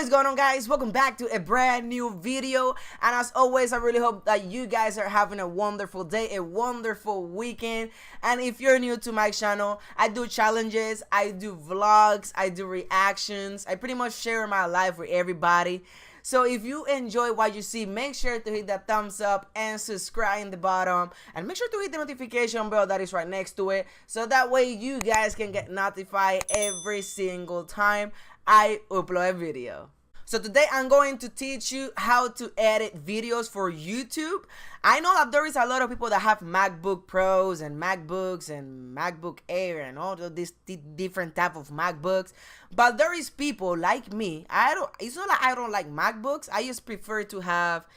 is going on, guys? Welcome back to a brand new video, and as always I really hope that you guys are having a wonderful day, a wonderful weekend. And if you're new to my channel, I do challenges, I do vlogs, I do reactions, I pretty much share my life with everybody. So if you enjoy what you see, make sure to hit that thumbs up and subscribe in the bottom, and make sure to hit the notification bell that is right next to it, so that way you guys can get notified every single time I upload a video. So today I'm going to teach you how to edit videos for YouTube. I know that there is a lot of people that have MacBook Pros and MacBooks and MacBook Air and all of these different type of MacBooks, but there is people like me. It's not like I don't like MacBooks. I just prefer to have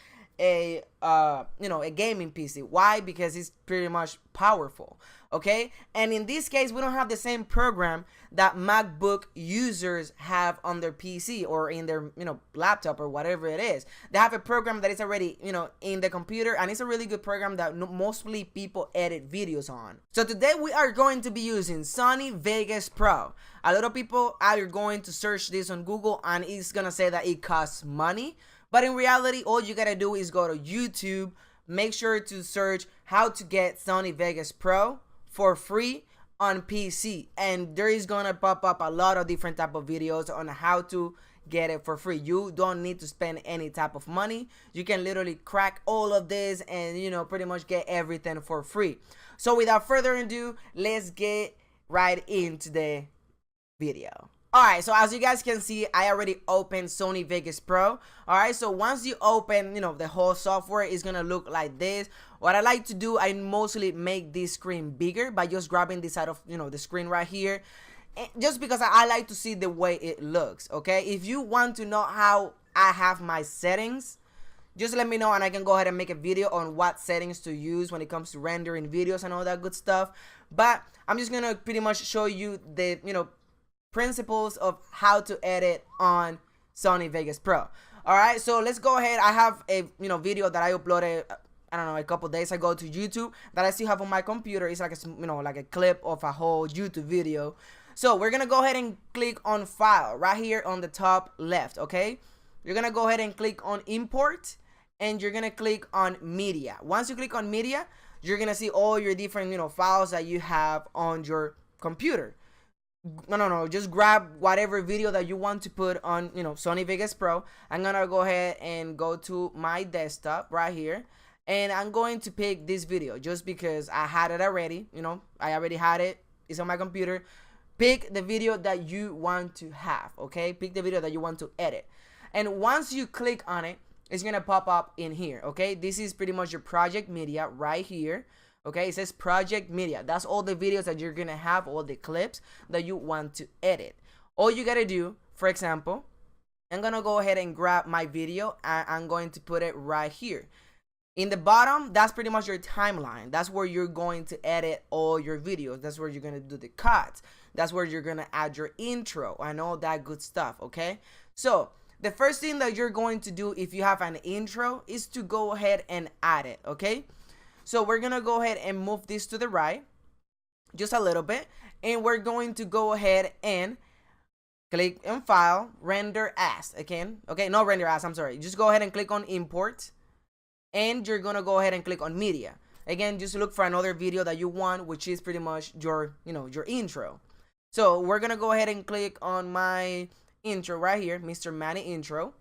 a a gaming PC. Why? Because it's pretty much powerful. Okay, and in this case we don't have the same program that MacBook users have on their PC or in their laptop or whatever it is. They have a program that is already in the computer, and it's a really good program that mostly people edit videos on. So today we are going to be using Sony Vegas Pro. A lot of people are going to search this on Google and it's gonna say that it costs money, but in reality all you gotta do is go to YouTube, make sure to search how to get Sony Vegas Pro for free on PC, and there is gonna pop up a lot of different type of videos on how to get it for free. You don't need to spend any type of money. You can literally crack all of this and pretty much get everything for free. So without further ado, let's get right into the video. Alright, so as you guys can see, I already opened Sony Vegas Pro. Alright, so once you open, the whole software is gonna look like this. What I like to do, I mostly make this screen bigger by just grabbing this side of, the screen right here. Just because I like to see the way it looks, okay? If you want to know how I have my settings, just let me know and I can go ahead and make a video on what settings to use when it comes to rendering videos and all that good stuff. But I'm just gonna pretty much show you the, principles of how to edit on Sony Vegas Pro. Alright, so let's go ahead. I have a video that I uploaded I don't know, a couple days ago to YouTube that I still have on my computer. It's like a like a clip of a whole YouTube video. So we're gonna go ahead and click on File right here on the top left. Okay, you're gonna go ahead and click on Import, and you're gonna click on Media. Once you click on Media, you're gonna see all your different files that you have on your computer. No, just grab whatever video that you want to put on Sony Vegas Pro. I'm gonna go ahead and go to my desktop right here, and I'm going to pick this video just because I had it already. I already had it. It's on my computer. Pick the video that you want to have. Okay, pick the video that you want to edit, and once you click on it, it's gonna pop up in here. Okay, this is pretty much your project media right here. Okay, it says project media. That's all the videos that you're gonna have, all the clips that you want to edit. All you gotta do, for example, I'm gonna go ahead and grab my video and I'm going to put it right here. In the bottom, that's pretty much your timeline. That's where you're going to edit all your videos. That's where you're gonna do the cuts. That's where you're gonna add your intro and all that good stuff, okay? So the first thing that you're going to do if you have an intro is to go ahead and add it, okay? So we're gonna go ahead and move this to the right just a little bit, and we're going to go ahead and click on File, Render As again. Okay, no render as, I'm sorry. Just go ahead and click on Import, and you're gonna go ahead and click on Media. Again, just look for another video that you want, which is pretty much your your intro. So we're gonna go ahead and click on my intro right here, Mr. Manny intro,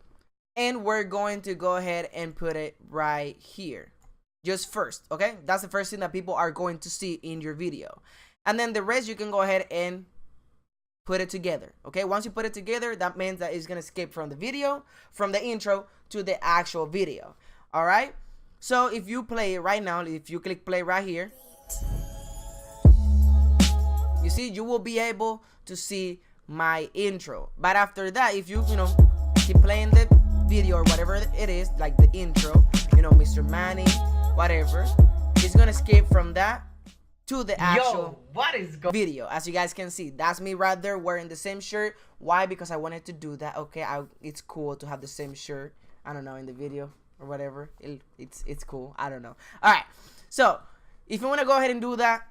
and we're going to go ahead and put it right here. Just first, okay? That's the first thing that people are going to see in your video. And then the rest you can go ahead and put it together, okay? Once you put it together, that means that it's gonna skip from the video, from the intro to the actual video. All right? So if you play it right now, if you click play right here, you see, you will be able to see my intro. But after that, if you keep playing the video or whatever it is, like the intro, Mr. Manny, whatever, it's gonna skip from that to the actual video. As you guys can see, that's me right there wearing the same shirt. Why? Because I wanted to do that. Okay, it's cool to have the same shirt, I don't know, in the video or whatever. It's cool, I don't know. All right, so if you want to go ahead and do that,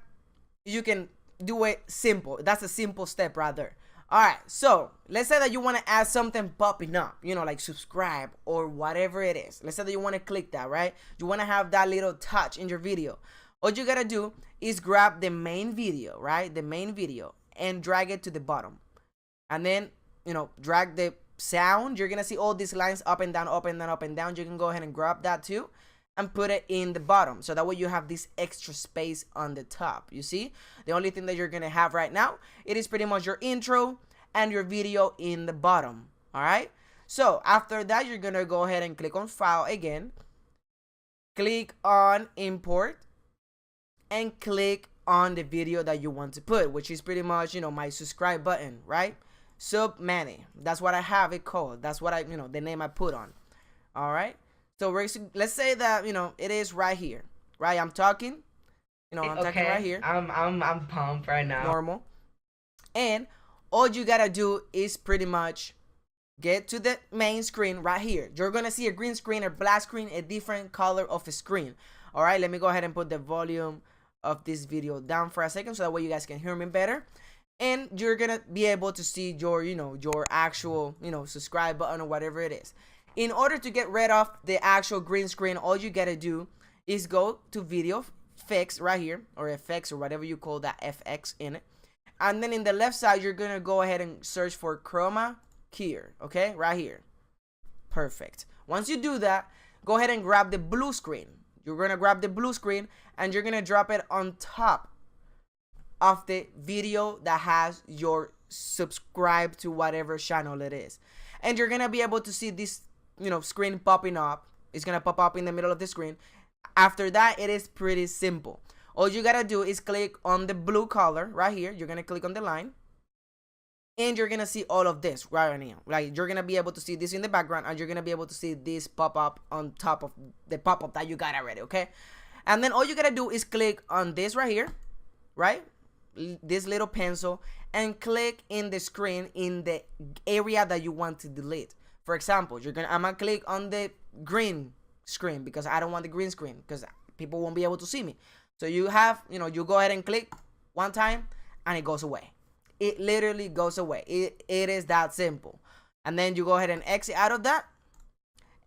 you can do it simple. That's a simple step right there. Alright, so let's say that you want to add something popping up, you know, like subscribe or whatever it is. Let's say that you want to click that, right? You want to have that little touch in your video. All you gotta do is grab the main video, right? The main video, and drag it to the bottom. And then, you know, drag the sound. You're gonna see all these lines up and down, up and down, up and down. You can go ahead and grab that too and put it in the bottom, so that way you have this extra space on the top. You see, the only thing that you're gonna have right now, it is pretty much your intro and your video in the bottom. All right, so after that, you're gonna go ahead and click on file again, click on import, and click on the video that you want to put, which is pretty much, you know, my subscribe button, right? SpeedyManny, that's what I have it called. That's what I, you know, the name I put on. All right, so let's say that, you know, it is right here, right? I'm talking, you know, I'm talking right here. I'm pumped right now. Normal. And all you gotta do is pretty much get to the main screen right here. You're gonna see a green screen, a black screen, a different color of a screen. All right, let me go ahead and put the volume of this video down for a second, so that way you guys can hear me better. And you're gonna be able to see your, you know, your actual, you know, subscribe button or whatever it is. In order to get rid of the actual green screen, all you gotta do is go to video fix right here, or FX, or whatever you call that FX in it. And then in the left side, you're gonna go ahead and search for chroma key, okay, right here. Perfect. Once you do that, go ahead and grab the blue screen. You're gonna grab the blue screen and you're gonna drop it on top of the video that has your subscribe to whatever channel it is. And you're gonna be able to see this, you know, screen popping up. It's gonna pop up in the middle of the screen. After that, it is pretty simple. All you gotta do is click on the blue color right here. You're gonna click on the line, and you're gonna see all of this right now. Like, you're gonna be able to see this in the background, and you're gonna be able to see this pop up on top of the pop up that you got already, okay? And then all you gotta do is click on this right here, right? This little pencil, and click in the screen in the area that you want to delete. For example, I'm gonna click on the green screen because I don't want the green screen because people won't be able to see me. So you have, you know, you go ahead and click one time and it goes away. It literally goes away. It is that simple. And then you go ahead and exit out of that.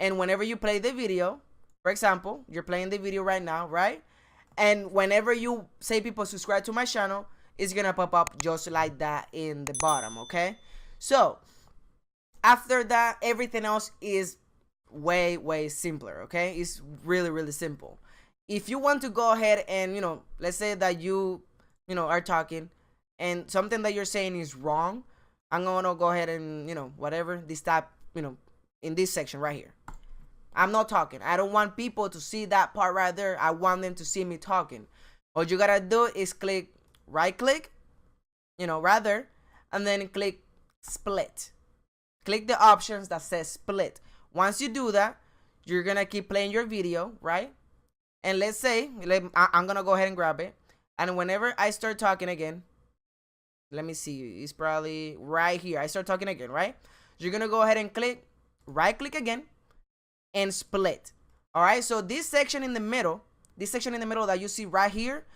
And whenever you play the video, for example, you're playing the video right now, right? And whenever you say people subscribe to my channel, it's gonna pop up just like that in the bottom, okay? So after that, everything else is way simpler, okay? It's really simple. If you want to go ahead and, you know, let's say that you know, are talking and something that you're saying is wrong, I'm gonna go ahead and, you know, whatever, this type, you know, in this section right here. I'm not talking. I don't want people to see that part right there. I want them to see me talking. All you gotta do is right click, you know, right there, and then click split. Click the options that says split. Once you do that, you're gonna keep playing your video, right? And let's say, I'm gonna go ahead and grab it. And whenever I start talking again, let me see, it's probably right here. I start talking again, right? You're gonna go ahead and right click again, and split. All right, so this section in the middle that you see right here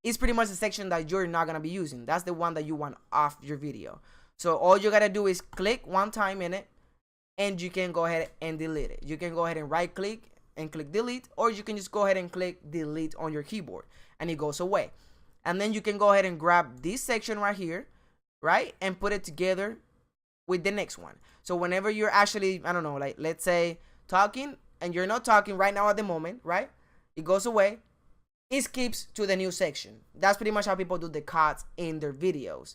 is pretty much the section that you're not gonna be using. That's the one that you want off your video. So all you gotta do is click one time in it, and you can go ahead and delete it. You can go ahead and right click and click delete, or you can just go ahead and click delete on your keyboard and it goes away. And then you can go ahead and grab this section right here, right, and put it together with the next one. So whenever you're actually, I don't know, like let's say talking and you're not talking right now at the moment, right, it goes away, it skips to the new section. That's pretty much how people do the cuts in their videos.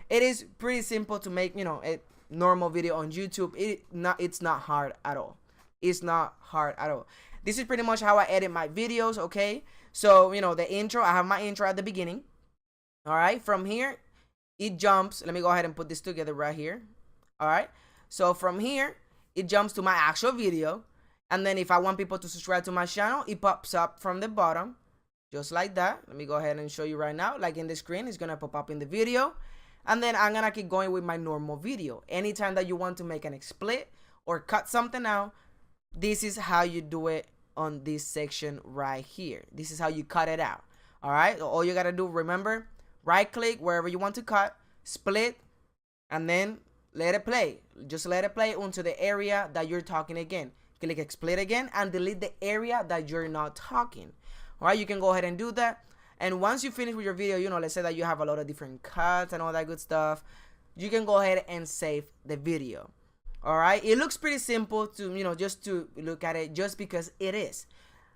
It is pretty simple to make, you know, a normal video on YouTube. It's not hard at all. It's not hard at all. This is pretty much how I edit my videos, okay? So, you know, the intro, I have my intro at the beginning. All right, from here, it jumps. Let me go ahead and put this together right here. All right, so from here, it jumps to my actual video. And then if I want people to subscribe to my channel, it pops up from the bottom, just like that. Let me go ahead and show you right now. Like in the screen, it's gonna pop up in the video. And then I'm gonna keep going with my normal video. Anytime that you want to make an split or cut something out, this is how you do it on this section right here. This is how you cut it out. All right, all you gotta do, remember, right click wherever you want to cut, split, and then let it play. Just let it play onto the area that you're talking again. Click split again and delete the area that you're not talking. All right, you can go ahead and do that. And once you finish with your video, you know, let's say that you have a lot of different cuts and all that good stuff, you can go ahead and save the video. All right, it looks pretty simple to, you know, just to look at it, just because it is.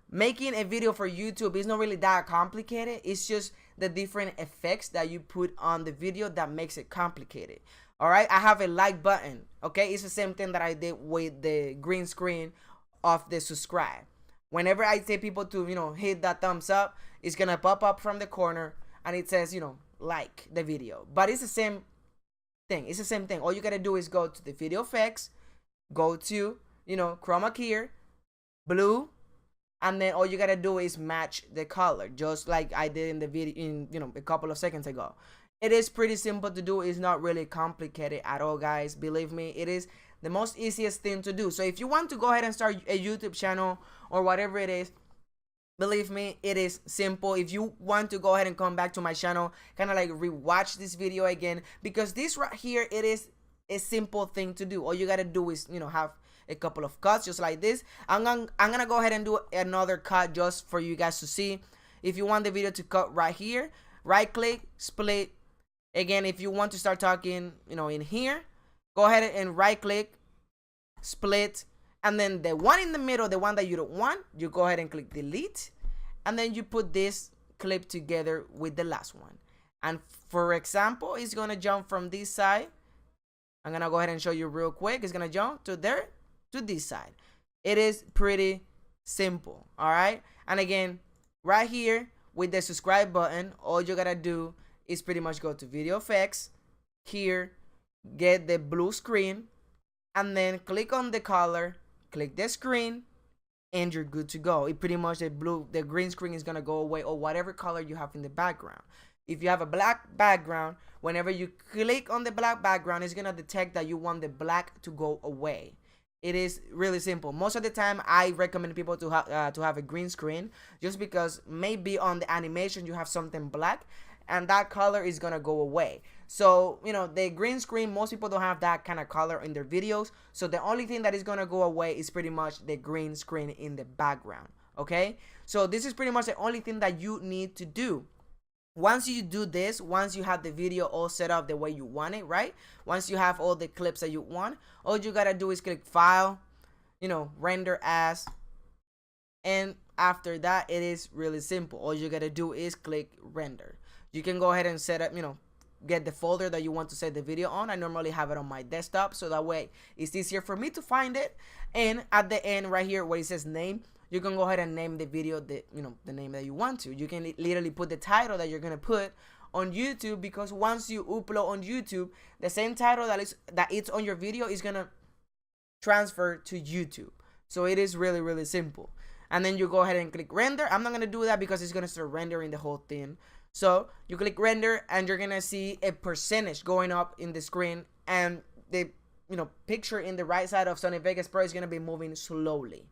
Making a video for YouTube is not really that complicated. It's just the different effects that you put on the video that makes it complicated. All right, I have a like button. Okay, it's the same thing that I did with the green screen of the subscribe. Whenever I tell people to, you know, hit that thumbs up, it's gonna pop up from the corner and it says, you know, like the video. But it's the same thing. It's the same thing. All you gotta do is go to the video effects, go to, you know, chroma key, blue, and then all you gotta do is match the color, just like I did in the video, in, you know, a couple of seconds ago. It is pretty simple to do. It's not really complicated at all, guys. Believe me, it is the most easiest thing to do. So if you want to go ahead and start a YouTube channel or whatever it is, believe me, it is simple. If you want to go ahead and come back to my channel, kind of like rewatch this video again, because this right here, it is a simple thing to do. All you gotta do is, you know, have a couple of cuts just like this. I'm gonna go ahead and do another cut just for you guys to see. If you want the video to cut right here, right click, split. Again, if you want to start talking, you know, in here, go ahead and right click, split, and then the one in the middle, the one that you don't want, you go ahead and click delete, and then you put this clip together with the last one. And for example, it's gonna jump from this side. I'm gonna go ahead and show you real quick. It's gonna jump to there, to this side. It is pretty simple. All right, and again, right here with the subscribe button, all you gotta do is pretty much go to video effects here, get the blue screen, and then click on the color, click the screen, and you're good to go. It pretty much, the green screen is gonna go away, or whatever color you have in the background. If you have a black background, whenever you click on the black background, it's gonna detect that you want the black to go away. It is really simple. Most of the time, I recommend people to have a green screen, just because maybe on the animation you have something black, and that color is gonna go away. So, you know, the green screen, most people don't have that kind of color in their videos. So the only thing that is gonna go away is pretty much the green screen in the background. Okay, so this is pretty much the only thing that you need to do. Once you do this, once you have the video all set up the way you want it, right? Once you have all the clips that you want, all you gotta do is click file, you know, render as, and after that, it is really simple. All you gotta do is click render. You can go ahead and set up, you know, get the folder that you want to set the video on. I normally have it on my desktop, so that way it's easier for me to find it. And at the end right here where it says name, you can go ahead and name the video the name that you want to. You can literally put the title that you're gonna put on YouTube, because once you upload on YouTube, the same title that it's on your video is gonna transfer to YouTube. So it is really, really simple. And then you go ahead and click render. I'm not gonna do that because it's gonna start rendering the whole thing. So you click render and you're gonna see a percentage going up in the screen, and the picture in the right side of Sony Vegas Pro is gonna be moving slowly,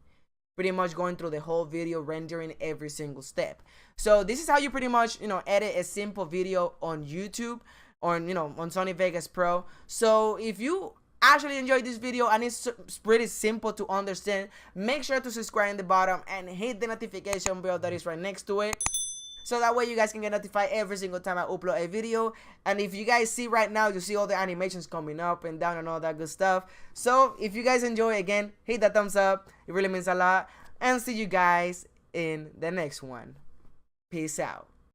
pretty much going through the whole video, rendering every single step. So this is how you pretty much edit a simple video on YouTube, or on Sony Vegas Pro. So if you actually enjoyed this video and it's pretty simple to understand, make sure to subscribe in the bottom and hit the notification bell that is right next to it, so that way you guys can get notified every single time I upload a video. And if you guys see right now, you see all the animations coming up and down and all that good stuff. So if you guys enjoy, again, hit that thumbs up. It really means a lot. And see you guys in the next one. Peace out.